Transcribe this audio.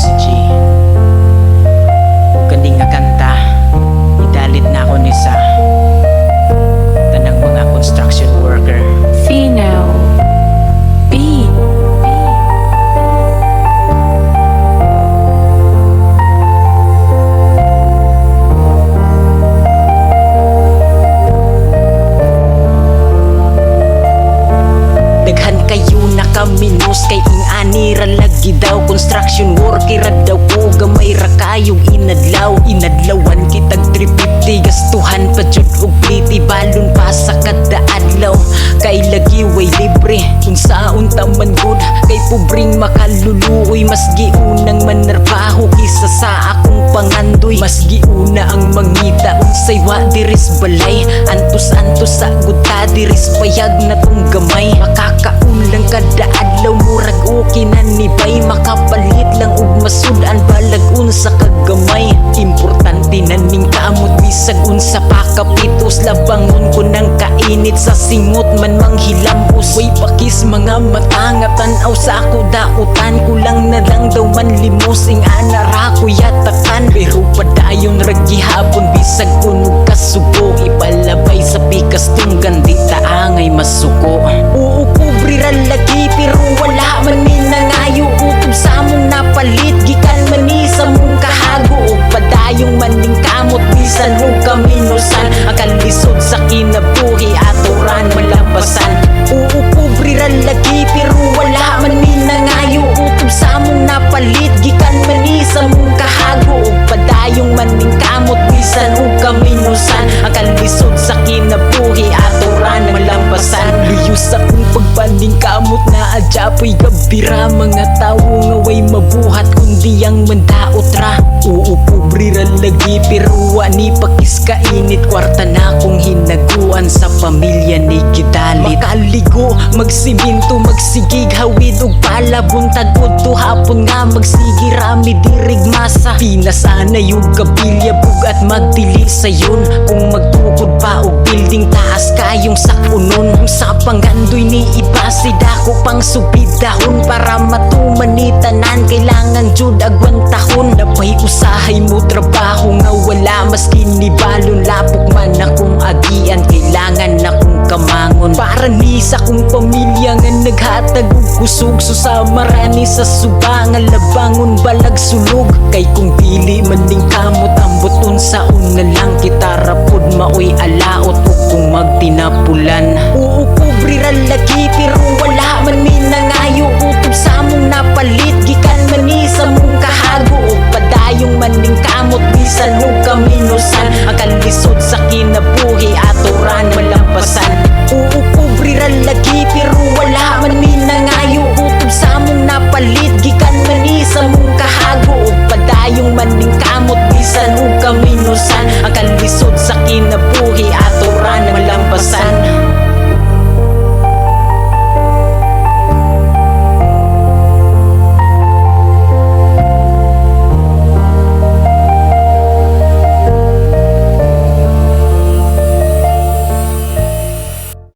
si G. Ug kanding nga kanta, idalit na ako ni sa tanang mga construction worker. Pheno Beat. Daghan kayo nakaminos kay ing anira lagi daw. Construction worker daw ko gamay ra kayong inadlawan kitag 350 gastuhan pa jud og pliti balon pa sa kada adlaw. Kay lagi way libre unsaon ta man good kay pobring makaluluoy. Mas giunang manarbaho kisa sa akong pangandoy. Mas giuna ang mangita unsay wa diris balay. Antos sa gudta diris payag na tong gamay. Makakaulang kada adlaw murag okay na ni bay. Makapalit lang og masudan balag unsa kagamay. Importante na ning kamot bisag unsa pa kapitos. Labangon ko nang kainit sa singot man manghilambos. Way pakis mga mata nga tan-aw sa ako dautan. Kulang na lang daw man limos ing anara ko yatakan. Pero padayon ragihapon bisag unog kasubo. Ipalabay sa pikas tunggan di taangay masuko. Oo pobre ra lagi pero wala man ni nangayo. Utob sa among napalit gikan man ni sa mong kahago. O padayong maning kamot bisan og kaminusan. Ang kalisod sa kinabuhi aturan malampasan. Oo pobre ra lagi pero wala man ni nangayo. Utob sa among napalit gikan man ni sa mong kahago. O padayong maning kamot bisan og kaminusan. Ang kalisod sa kinabuhi aturan malampasan. Luyos akong pagpaning kamot na adyapoy gabira. Mga tao nga way mabuhat kundi ang mandaot ra. Oo pobre ra lagi pero wa ni pakis kainit. Kwarta na kong hinaguan sa pamilya ni gidalit. Makaligo, magsiminto, magsigig hawid ug palabuntag udto hapon nga magsigi rami dirig masa. Pinasana yung kabilya bugat magdili sayon. Kung magtukod pa og building taas kayong sakunon. Sa panggandoy ni iba si dako pang subid dahon. Para matuman ni tanan kailangan jud agwantahon. Napay usahay mo trabaho nga wala maski ni balon. Lapok man akong agian kailangan akong kamangon. Para ni sa kong pamilya nga naghatag og kusog. Susama rani sa suba nga labangon balag sulog. Kay kung dili man ning kamot ambot unsaon na lang kita rapod maoy alaot ug kung magtinapulan. Oo pobre ra lagi pero wala man ni nangayo. Utob sa among napalit gikan man ni sa mong kahago. O padayong maning kamot bisan og kaminusan. Ang kalisod sa kinabuhi aturan malampasan. Oo pobre ra lagi pero